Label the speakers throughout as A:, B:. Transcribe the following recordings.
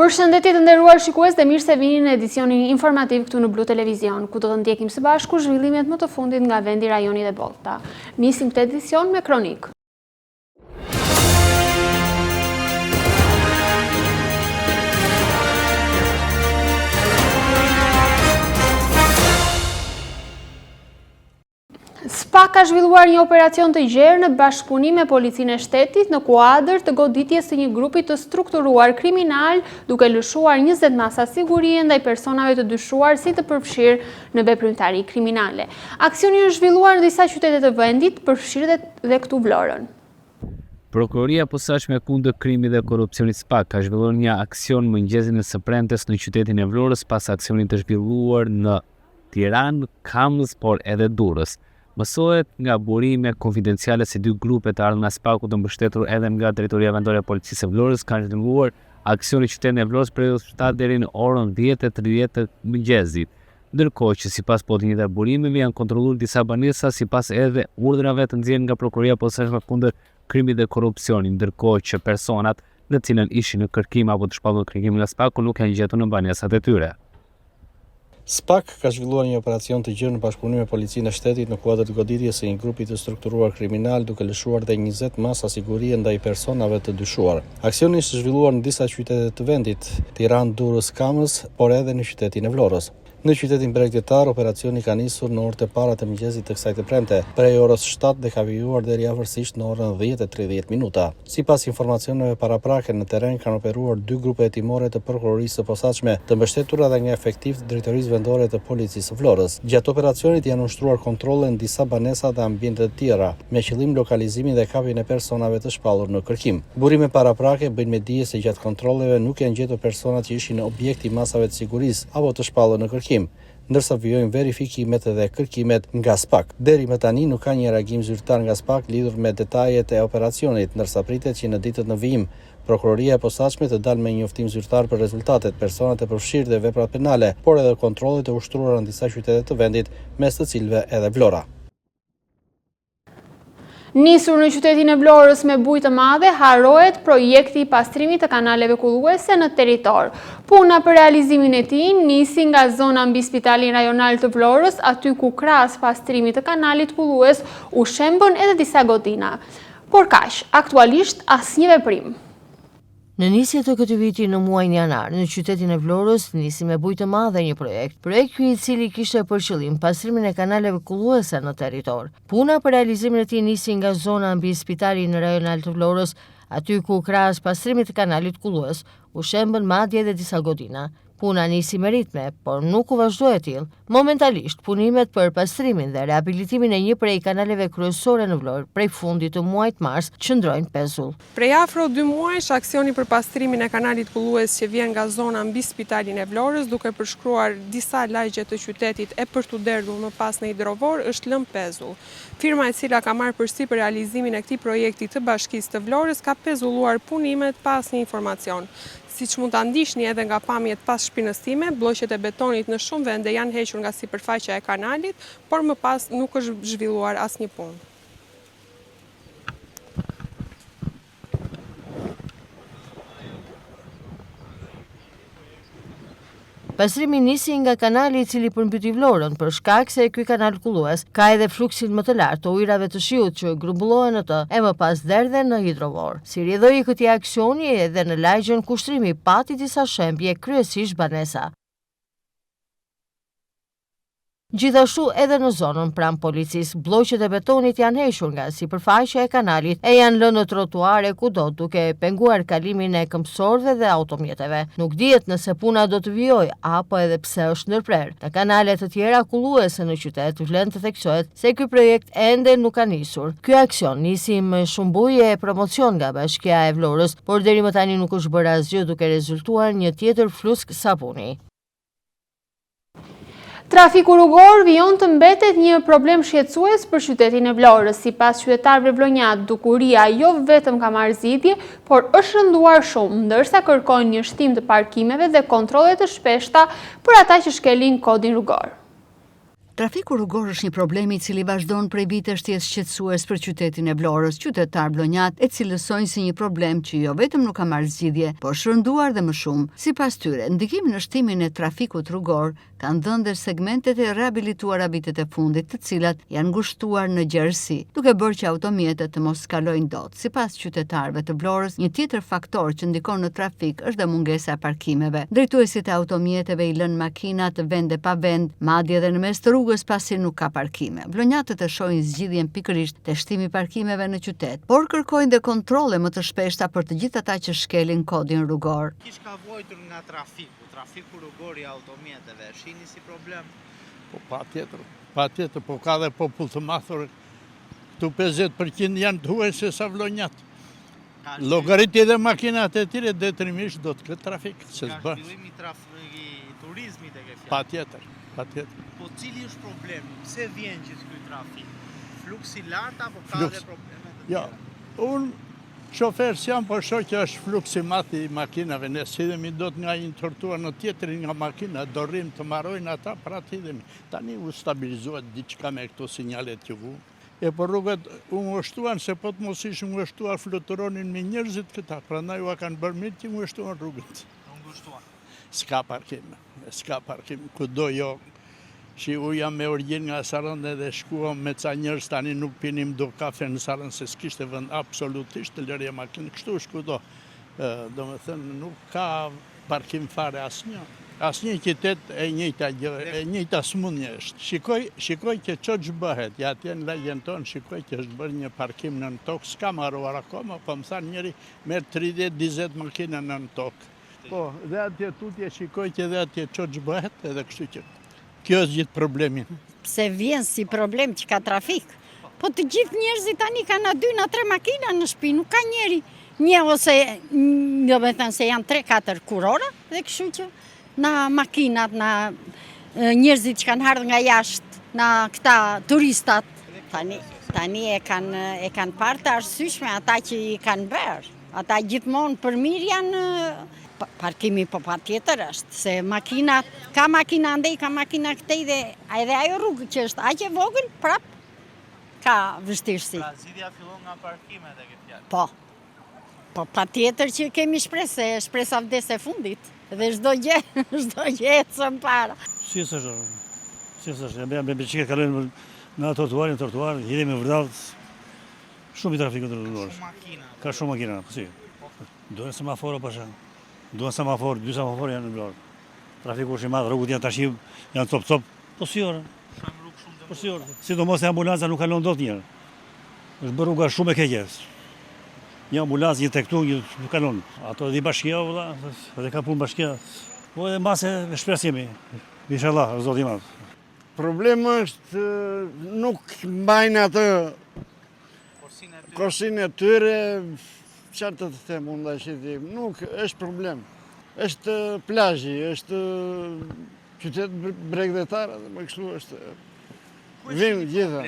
A: Përshëndetje të nderuar shikues dhe mirë se vini në edicionin informativ këtu në Blu Televizion, ku do të ndjekim së bashku zhvillimet më të fundit nga vendi, rajoni dhe bota. Nisim këtë edicion me kronik. SPA ka zhvilluar një operacion të gjerë në bashkëpunim me policinë e shtetit në kuadër të goditjes së një grupi të strukturuar kriminal, duke lëshuar 20 masa sigurie ndaj personave të dyshuar si të përfshirë në veprimtari kriminale. Aksioni është zhvilluar në disa qytete të vendit, përfshirë dhe këtu Vlorën.
B: Prokuroria e posaçme kundër krimit dhe korrupsionit SPA ka zhvilluar një aksion mëngjesin e së premtes në qytetin e Vlorës pas aksionit të zhvilluar në Tiranë, Kamës, por edhe Durrës. Mësohet nga burime konfidenciale se dy grupe të ardhur nga SPA-ku të mbështetur edhe nga drejtoria vendore e policisë së Vlorës kanë zhvilluar aksion në qytetin e Vlorës prej 7 deri në orën 10:30 të mëngjesit. Ndërkohë që sipas po të njëjta burimeve janë kontrolluar disa banesa sipas edhe urdhrave të nxjerrë nga prokuroria e posaçme kundër krimit dhe korrupsionit, ndërkohë që personat në cilën ishin në kërkim apo të shpallur kërkimin nga SPA-ku nuk janë gjetur në banesat e tyre.
C: SPAK ka zhvilluar një operacion të gjerë në bashkëpunim me policinë e shtetit në kuadër të goditjes së një grupi të strukturuar kriminal, duke lëshuar dhe 20 masa sigurie ndaj personave të dyshuar. Aksioni është zhvilluar në disa qytete të vendit, Tiranë, Durrës, Kamës, por edhe në qytetin e Vlorës. Në qytetin Bregdetar, operacioni ka nisur në orët e para të mëngjesit të kësaj të premte, prej orës 7 dhe ka vijuar deri afërsisht në orën 10:30. Sipas informacioneve paraprake, në terren kanë operuar dy grupe hetimore të prokurorisë së posaçme, të mbështetura dhe nga efektiv të drejtorisë vendore të policisë së Vlorës. Gjatë operacionit janë ushtruar kontrolle në disa banesa dhe ambiente të tjera, me qëllim lokalizimin dhe kapjen e personave të shpallur në kërkim. Burime paraprake bëjnë me dije se gjatë kontrolleve nuk janë gjetur personat që ishin në objekt i masave të sigurisë apo të shpallur në kërkim, ndërsa vijojnë verifikimet dhe kërkimet nga SPAK. Deri më tani nuk ka një reagim zyrtar nga SPAK lidhur me detajet e operacionit, ndërsa pritet që në ditët në vijim prokuroria e posaçme të dalë me një njoftim zyrtar për rezultatet, personat e përfshirë dhe veprat penale, por edhe kontrollet e ushtruara në disa qytete të vendit, mes të cilëve edhe Vlora.
A: Nisur në qytetin e Vlorës me bujë të madhe, harohet projekti i pastrimit të kanaleve kulluese në territor. Puna për realizimin e tij nisi nga zona mbi Spitalin Rajonal të Vlorës, aty ku krahas pastrimit të kanalit kullues u shembën edhe disa godina. Por kaq, aktualisht asnjë veprim.
D: Në nisje të këtij viti në muajin janar, në qytetin e Vlorës nisi me bujë të madhe një projekt ky i cili kishte për qëllim pastrimin e kanaleve kulluese në territor. Puna për realizimin e tij nisi nga zona mbi Spitalin Rajonal të Vlorës, aty ku krahas pastrimit të kanalit kullues u shembën madje edhe disa godina. Puna nisi me ritme, por nuk u vazhdoi e tillë. Momentalisht, punimet për pastrimin dhe rehabilitimin e një prej kanaleve kryesore në Vlorë prej fundit të muajit mars qëndrojnë pezull.
E: Prej afro 2 muajsh, aksioni për pastrimin e kanalit kullues që vjen nga zona mbi Spitalin e Vlorës, duke përshkruar disa lagje të qytetit e për të derdhur më pas në hidrovor, është lënë pezull. Firma e cila ka marrë përsipër realizimin e këtij projekti të Bashkisë të Vlorës ka pezulluar punimet pas një informacion. Siç mund ta ndiqni edhe nga pamjet pas shpinës time, blloqet e betonit në shumë vende janë hequr nga sipërfaqja e kanalit, por më pas nuk është zhvilluar asnjë punë.
D: Pastrimi nisi nga kanali i cili përmbyti Vlorën për shkak se ky kanal kullues ka edhe fluksin më të lartë të ujrave të shiut që grumbullohen në të e më pas derdhen në hidrovor. Si rrjedhoi i këtij aksioni edhe në lagjen kushtrimi pati disa shembje, kryesisht banesa. Gjithashtu edhe në zonën pranë policisë, blloqet e betonit janë hequr nga sipërfaqja e kanalit e janë lënë në trotuare kudo duke penguar kalimin e këmbësorëve dhe automjeteve. Nuk dihet nëse puna do të vijojë apo edhe pse është ndërprer. Në kanale të tjera kulluese në qytet vlen të theksohet se ky projekt ende nuk ka nisur. Ky aksion nisi me shumë buje e promocion nga Bashkia e Vlorës, por deri më tani nuk është bërë asgjë duke rezultuar një tjetër flusk sapuni.
A: Trafiku rrugor vijon të mbetet një problem shqetësues për qytetin e Vlorës. Sipas qytetarëve vlonjat, dukuria jo vetëm ka marrë zgjidhje, por është rënduar shumë, ndërsa kërkojnë një shtim të parkimeve dhe kontrolle të shpeshta për ata që shkelin kodin rrugor.
F: Trafiku rrugor është një problem i cili vazhdon prej vitesh të jetë shqetësues për qytetin e Vlorës. Qytetar vlonjat e cilësojnë si një problem që jo vetëm nuk ka marrë zgjidhje, por shërnduar dhe më shumë. Sipas tyre, ndikimi në shtimin e trafikut rrugor kanë dhënë dhe segmentet e rehabilituara vitet e fundit, të cilat janë ngushtuar në gjerësi, duke bërë që automjetet të mos skalojnë dot. Sipas qytetarëve të Vlorës, një tjetër faktor që ndikon në trafik është dhe mungesa e parkimeve. Drejtuesit e automjeteve i lënë makinat vende pa vend, madje edhe në mes të rrugës pasi nuk ka parkime. Vlonjatët e shohin zgjidhjen pikërisht te shtimi i parkimeve në qytet, por kërkojnë dhe kontrolle më të shpeshta për të gjithë ata që shkelin kodin rrugor.
G: Kish ka vojtur nga trafiku rrugor i automjeteve, shihni si problem?
H: Po patjetër, po ka dhe popull të mathur, këtu 50% janë të huaj se sa vlonjat. Llogaritje dhe makinat e tjera detyrimisht do të ketë trafik.
G: Ka zhvillim i turizmit e ke fjalë.
H: Patjetër.
G: Po cili është problemi? Pse vjen gjithë ky trafik? Fluksi lart apo ka dhe probleme të tjera?
H: Jo, unë shofer s'jam, po shoh që është fluksi madh i makinave. Ne sidhemi dot nga një tortuar në tjetrin nga makina, do rrim të marrojnë ata, pra të hidhemi. Tani u stabilizohet diçka me këto sinjalet që vu. E po rrugët u ngushtuan, se po të mos ishin ngushtuar fluturonin me njerëzit këta, prandaj u kanë bërë mirë që ngushtuan rrugët. S'ka parkim, kudo jo. Shi u jam me origjinë nga Saranda dhe shkuam me ca njerëz, tani nuk pinim do kafe në Sarandë se s'kishte vend absolutisht të lërje makinë, kështu shkudo. Domethënë nuk ka parkim fare asnjë. Asnjë qytet e njëjta gjë, e njëjta smundje është. Shikoj që ç'është bëhet, ja atje në lagjen tonë shikoj që është bërë një parkim nën tokë, s'ka marruar akoma, po më thanë njëri merr 30-40 makina nën tokë. Po, dhe atje tutje shikoj që dhe atje ç'është bëhet, edhe kështu që kjo është gjithë problemin.
I: Pse vjen si problem që ka trafik? Po të gjithë njerëzit tani kanë 2-3 makina në shtëpi, nuk ka njeri. Një ose, do me thënë se janë 3-4 kurora, dhe kështu që na makinat, na njerëzit që kanë ardhur nga jashtë, na këta turistat, tani e kanë parë të arsyeshme ata që i kanë bërë. Ata gjithmonë për mirë janë. Parkimi po patjetër është, se makinat, ka makina ndej, ka makina këtej dhe edhe ajo rrugë që është aq e vogël, prap ka vështirësi.
G: Pra zgjidhja fillon nga parkimet e ke fjalë.
I: Po patjetër që kemi shpresë, shpresa vdes e fundit, dhe çdo gjë ecën para.
J: Si është, me biçiklet kalojnë nga trotuarin, hidhen me vërdalët, shumë i trafikut të rrugës. Ka shumë makina, po si. Duhen semaforo pasha. Dy semafor janë në Vlorë. Trafiku është i madh, rrugët janë tash janë cop. Po si orë. Po si orë. Sidomos e ambulanca nuk kalon dot njëherë. Është bërë rruga shumë e keqe. Një ambulancë, një tek këtu, një nuk kalon. Ato di bashkia valla, edhe ka punë bashkia. Po edhe mbase shpresimi. Inshallah, Zoti i madh.
H: Problemi është nuk mbajnë atë korsinë e tyre. Qartë të them unë dhe shqiti, nuk është problem. është plazhi, është qytet bregdetar, dhe më kështu është. Vinë gjitha.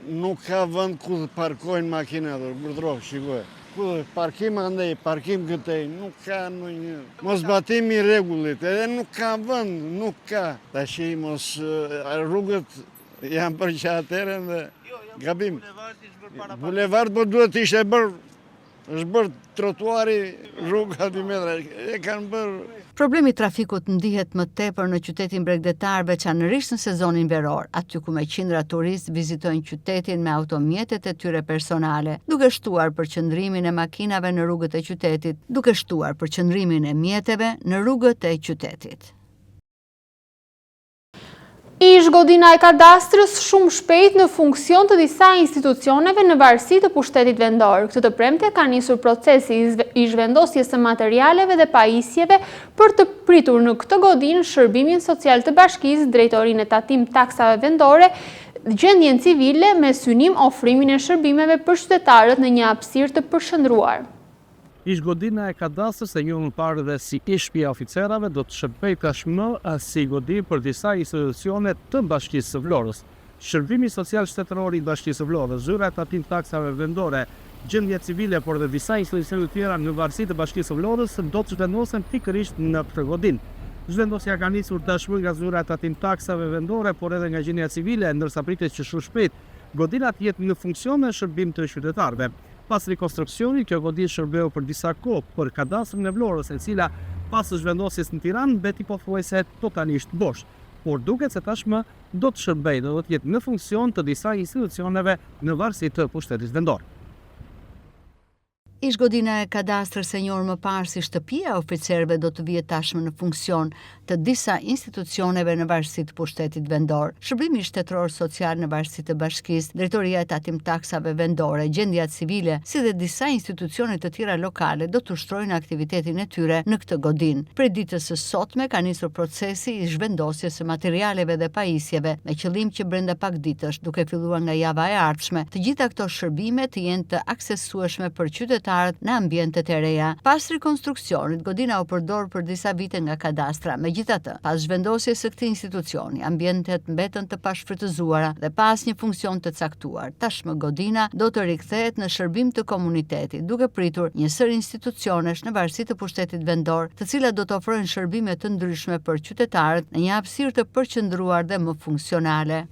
H: Nuk ka vend ku të parkojnë makinat, burdro, shikoj. Ku parkim andej, parkim këtej, nuk ka ndonjë mosbatimi i rregullit, edhe nuk ka vend, nuk ka. Tash mos rrugët janë për që atëherën dhe gabim. Bulevard po duhet ishte bërë. Është bërë trotuari, rruga 10 metra, e kanë bërë.
F: Problemi i trafikut ndihet më tepër në qytetin bregdetar, veçanërisht në sezonin veror, aty ku me qindra turistë vizitojnë qytetin me automjetet e tyre personale, duke shtuar përqendrimin e makinave në rrugët e qytetit, duke shtuar përqendrimin e mjeteve në rrugët e qytetit.
A: Ish godina e kadastrës shumë shpejt në funksion të disa institucioneve në varësi të pushtetit vendor. Këtë të premte ka nisur procesi i zhvendosjes së materialeve dhe pajisjeve për të pritur në këtë godinë Shërbimin Social të Bashkisë, Drejtorinë e Tatim Taksave Vendore, gjendjen civile me synim ofrimin e shërbimeve për qytetarët në një hapësirë të përshëndruar.
K: Ish godina e kadastrës e njohur parë dhe si ish shtëpia oficerave do të shërbej tashmë si godi për disa institucione të Bashkisë së Vlorës. Shërbimi social shtetëror i Bashkisë së Vlorës, zyra e Tatim Taksave Vendore, gjendje civile por dhe disa institucione të tjera në varësi të Bashkisë së Vlorës do të zhvendosen pikërisht në këtë godinë. Zhvendosja ka nisur tashmë nga zyra e tatim taksave vendore, por edhe nga gjenia civile, ndërsa pritet që shumë shpejt godina të jetë në funksion me shërbim të qytetarëve. Pas rikonstruksionit, kjo godinë shërbeu për disa kohë për kadastrin e Vlorës, e cila pas zhvendosjes në Tiranë mbeti pothuajse totalisht bosh. Por duket se tashmë do të shërbejë, do të jetë në funksion të disa institucioneve në varësi të pushtetit vendor.
F: Ish godina e kadastrës e njohur më parë si shtëpia e oficerëve do të vihet tashmë në funksion të disa institucioneve në varësi të pushtetit vendor. Shërbimi shtetëror social në varësi të bashkisë, drejtoria e tatim taksave vendore, gjendja civile, si dhe disa institucione të tjera lokale do të ushtrojnë aktivitetin e tyre në këtë godinë. Prej ditës së sotme ka nisur procesi i zhvendosjes së materialeve dhe pajisjeve me qëllim që brenda pak ditësh, duke filluar nga java e ardhshme, të gjitha këto shërbime të jenë të aksesueshme për qytetarët në ambientet e reja. Pas rikonstruksionit, godina u përdor për disa vite nga kadastra. Megjithatë, pas zhvendosjes së këtij institucioni, ambientet mbetën të pashfrytëzuara dhe pas një funksion të caktuar. Tashmë godina do të rikthehet në shërbim të komunitetit, duke pritur një sër institucionesh në varësi të pushtetit vendor, të cilat do të ofrojnë shërbime të ndryshme për qytetarët në një hapësirë të përqendruar dhe më funksionale.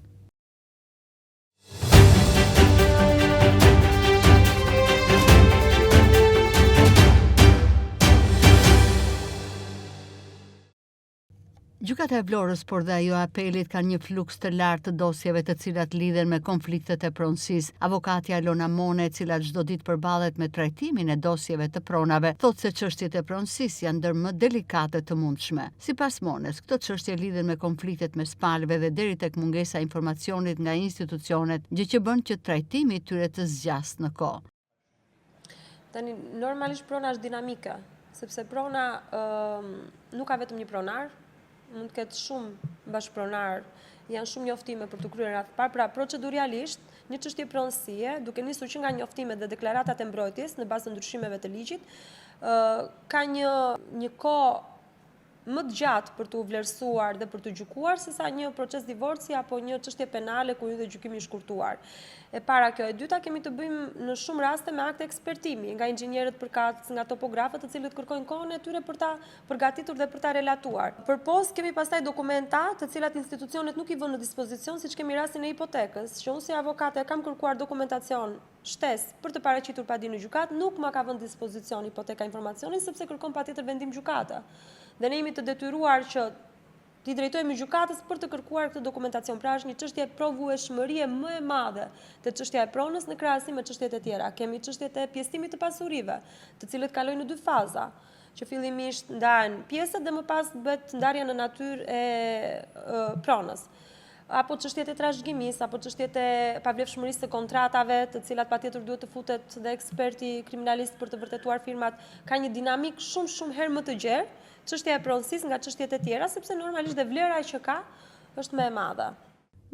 F: Gjykata e Vlorës, por dhe ajo apelit kanë një fluks të lartë të dosjeve të cilat lidhen me konfliktet e pronësisë. Avokatja Elona Mone, e cila çdo ditë përballet me trajtimin e dosjeve të pronave, thotë se çështjet e pronësisë janë ndër më delikate të mundshme. Sipas Mones, këto çështje lidhen me konfliktet mes palëve dhe deri tek mungesa e informacionit nga institucionet, gjë që bën që trajtimi i tyre të zgjasë në kohë.
L: Tani normalisht prona është dinamike, sepse prona nuk ka vetëm një pronar, mund të ketë shumë bashkëpronar, janë shumë njoftime për të kryer radhë parë, pra proceduralisht një çështje pronësie, duke nisur që nga njoftimet dhe deklaratat e mbrojtjes në bazë të ndryshimeve të ligjit, ka një kohë më të gjatë për të vlerësuar dhe për të gjykuar sesa një proces divorci apo një çështje penale ku hyn gjykimi i shkurtuar. E para kjo, e dyta kemi të bëjmë në shumë raste me akte ekspertimi nga inxhinierët përkatës, nga topografët, të cilët kërkojnë kohën e tyre për ta përgatitur dhe për ta relatuar. Përpos kemi pastaj dokumenta të cilat institucionet nuk i vënë në dispozicion, siç kemi rastin e hipotekës, që unë si avokate kam kërkuar dokumentacion shtesë për të paraqitur padi në gjykatë, nuk ma ka vënë në dispozicion hipoteka informacionin sepse kërkon patjetër vendim gjykata. Dhe ne jemi të detyruar që t'i drejtojmë gjykatës për të kërkuar këtë dokumentacion. Pra është një çështje provueshmërie më e madhe te çështja e pronës në krahasim me çështjet e tjera. Kemi çështjet e pjesëtimit të pasurive, të cilët kalojnë në dy faza, që fillimisht ndahen pjesët dhe më pas bëhet ndarja në natyrë e pronës. Apo çështjet e trashëgimisë, apo çështjet e pavlefshmërisë të kontratave, të cilat patjetër duhet të futet dhe eksperti kriminalist për të vërtetuar firmat, ka një dinamik shumë herë më të gjerë. Çështja e pronësisë nga çështjet e tjera, sepse normalisht dhe vlera që ka është më e madhe.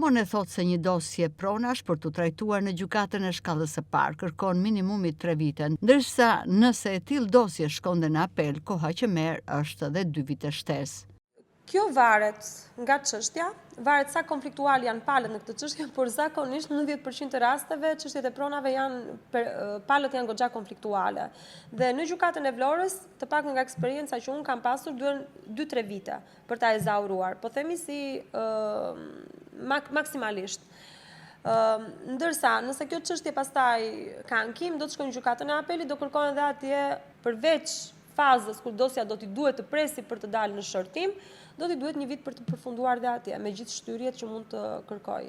F: Mone thotë se një dosje pronash për të trajtuar në gjykatën e shkallës së parë kërkon minimumi 3 vite, ndërsa nëse e tillë dosje shkonte në apel, koha që merr është edhe 2 vite shtesë.
L: Kjo varet nga çështja, varet sa konfliktual janë palët në këtë çështje, por zakonisht në 90% të rasteve çështjet e pronave palët janë goxha konfliktuale. Dhe në gjykatën e Vlorës, të paktën nga eksperienca që unë kam pasur, duhen 2-3 vite për ta ezauruar. Po themi si maksimalisht. Ndërsa, nëse kjo çështje pastaj ka ankim, do të shkojnë në gjykatën e apelit, do kërkojnë edhe atje përveç fazës kur dosja do t'i duhet të presi për të dalë në shërtim, do t'i duhet një vit për të përfunduar dhe atje, me gjithë shtyriet që mund të kërkoj.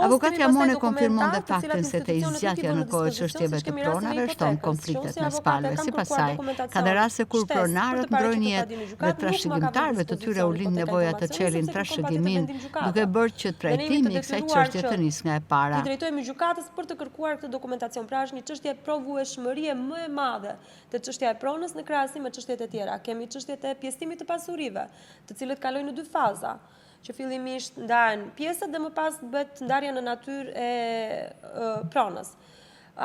F: Avokatja Mone konfirmon dhe faktin se të izgjatja në kohë çështjeve të pronave shton konfliktet mes palëve. Sipas saj, ka dhe raste kur pronarët mbrojnë jetë dhe trashëgimtarëve të tyre u lind nevoja të çelin trashëgimin, duke bërë që trajtimi i kësaj çështje të nisë nga e para.
L: I drejtojmë gjykatës për të kërkuar këtë dokumentacion. Pra është një çështje provueshmërie më e madhe te çështja e pronës në krahasim me çështjet e tjera. Kemi çështjet e pjesëtimit të pasurive, të cilët kalojnë në 2 faza, që fillimisht ndahen pjesët dhe më pas bëhet ndarja në natyrë e pronës.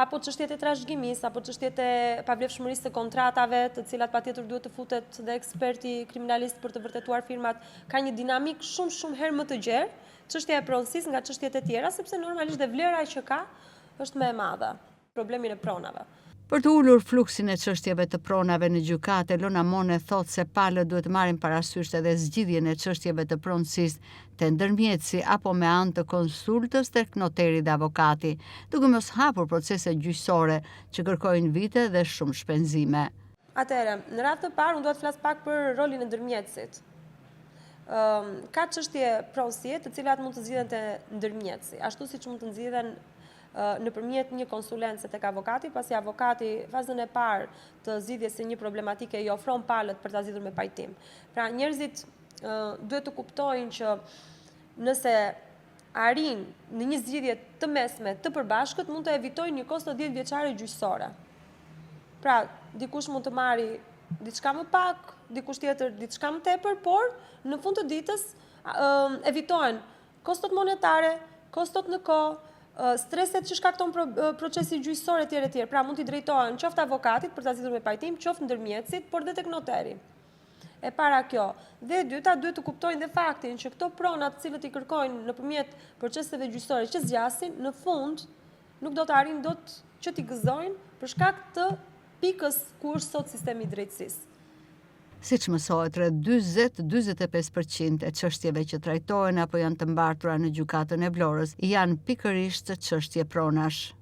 L: Apo çështjet e trashëgimisë, apo çështjet e pavlefshmërisë të kontratave, të cilat patjetër duhet të futet dhe eksperti kriminalist për të vërtetuar firmat, ka një dinamik shumë herë më të gjerë, çështja e pronësisë nga çështjet e tjera, sepse normalisht dhe vlera që ka është më e madhe, problemin e pronave.
F: Për të ulur fluksin e çështjeve të pronave në gjykate, Lona Mone thotë se palët duhet marrin parasysh edhe zgjidhjen e çështjeve të pronësisë të ndërmjetësi apo me anë të konsultës tek noteri dhe avokati, duke mos hapur procese gjyqësore që kërkojnë vite dhe shumë shpenzime.
L: Atëherë, në radhë të parë, unë do të flas pak për rolin e ndërmjetësit. Ka çështje pronësie të cilat mund të zgjidhen te ndërmjetësi, ashtu siç mund të zgjidhen nëpërmjet një konsulencë tek avokati, pasi avokati fazën e parë të zgjidhjes së një problematike i ofron palët për ta zgjidhur me pajtim. Pra njerëzit duhet të kuptojnë që nëse arrin në një zgjidhje të mesme të përbashkët, mund të evitojnë një kosto 10 vjeçare gjyqësore. Pra, dikush mund të marri diçka më pak, dikush tjetër diçka më tepër, por në fund të ditës evitohen kostot monetare, kostot në kohë, streset që shkakton procesi gjyqësor etj. Pra mund t'i drejtohen qoftë avokatit për ta zgjidhur me pajtim, qoftë ndërmjetësit, por dhe tek noteri. E para kjo. Dhe e dyta, duhet të kuptojnë dhe faktin që këto prona të cilët i kërkojnë nëpërmjet proceseve gjyqësore që zgjasin, në fund nuk do të arrin dot që t'i gëzojnë për shkak të pikës ku është sot sistemi i drejtësisë.
F: Siç mësohet, rreth 40-45% e çështjeve që trajtohen apo janë të mbartura në gjykatën e Vlorës janë pikërisht çështje pronash.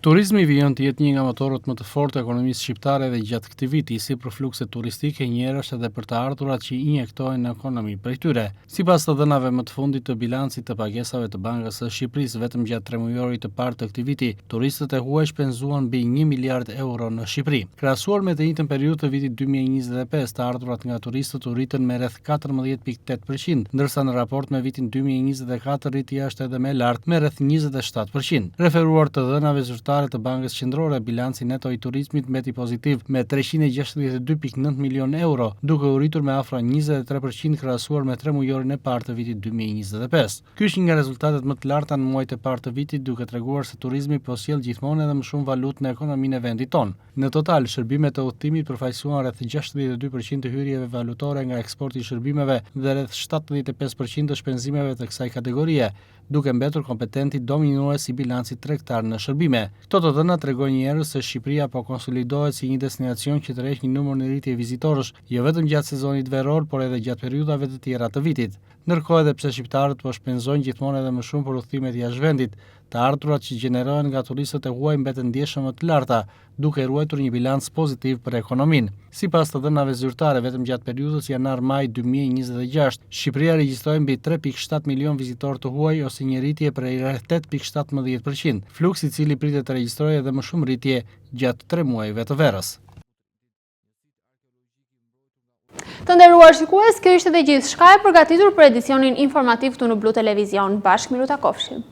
C: Turizmi vijon të jetë një nga motorët më të fortë të ekonomisë shqiptare dhe gjatë këtij viti, si për flukset turistike, njerësh edhe për të ardhurat që injektojnë në ekonomi prej tyre. Sipas të dhënave më të fundit të bilancit të pagesave të Bankës së Shqipërisë, vetëm gjatë 3 mujorit të parë të këtij viti, turistët e huaj shpenzuan mbi 1 miliard euro në Shqipëri. Krahasuar me të njëjtën periudhë të vitit 2025, të ardhurat nga turistët u rritën me rreth 14.8%, ndërsa në raport me vitin 2024 rritja është edhe më e lartë me rreth 27%. Referuar të dhënave zyrtare të Bankës Qendrore, bilanci neto i turizmit mbeti pozitiv me 362.9 milion euro, duke u rritur me afro 23% krahasuar me 3 mujorin e parë të vitit 2025. Ky është një nga rezultatet më të larta në muajt e parë të vitit, duke treguar se turizmi po sjell gjithmonë edhe më shumë valutë në ekonominë e vendit tonë. Në total, shërbimet e udhëtimit përfaqësuan rreth 62% të hyrjeve valutore nga eksporti i shërbimeve dhe rreth 75% të shpenzimeve të kësaj kategorie, duke mbetur kompetenti dominues i bilancit tregtar në shërbime. Këto të dhëna tregojnë njerëz se Shqipëria po konsolidohet si një destinacion që tërheq një numër në rritje vizitorësh, jo vetëm gjatë sezonit veror, por edhe gjatë periudhave të tjera të vitit. Ndërkohë edhe pse shqiptarët po shpenzojnë gjithmonë edhe më shumë për udhëtimet jashtë vendit, të ardhurat që gjenerohen nga turistët e huaj mbeten ndjeshëm më të larta, duke ruajtur një bilanc pozitiv për ekonominë. Sipas të dhënave zyrtare, vetëm gjatë periudhës janar-maj 2026, Shqipëria regjistroi mbi 3.7 milion vizitorë të huaj ose një rritje prej rreth 8.17%, fluks i cili pritet të regjistrojë edhe më shumë rritje gjatë 3 muajve të verës.
A: Të nderuar shikues, kjo ishte dhe gjithçka e përgatitur për edicionin informativ këtu në Blu Televizion. Bashkë miru takofshim.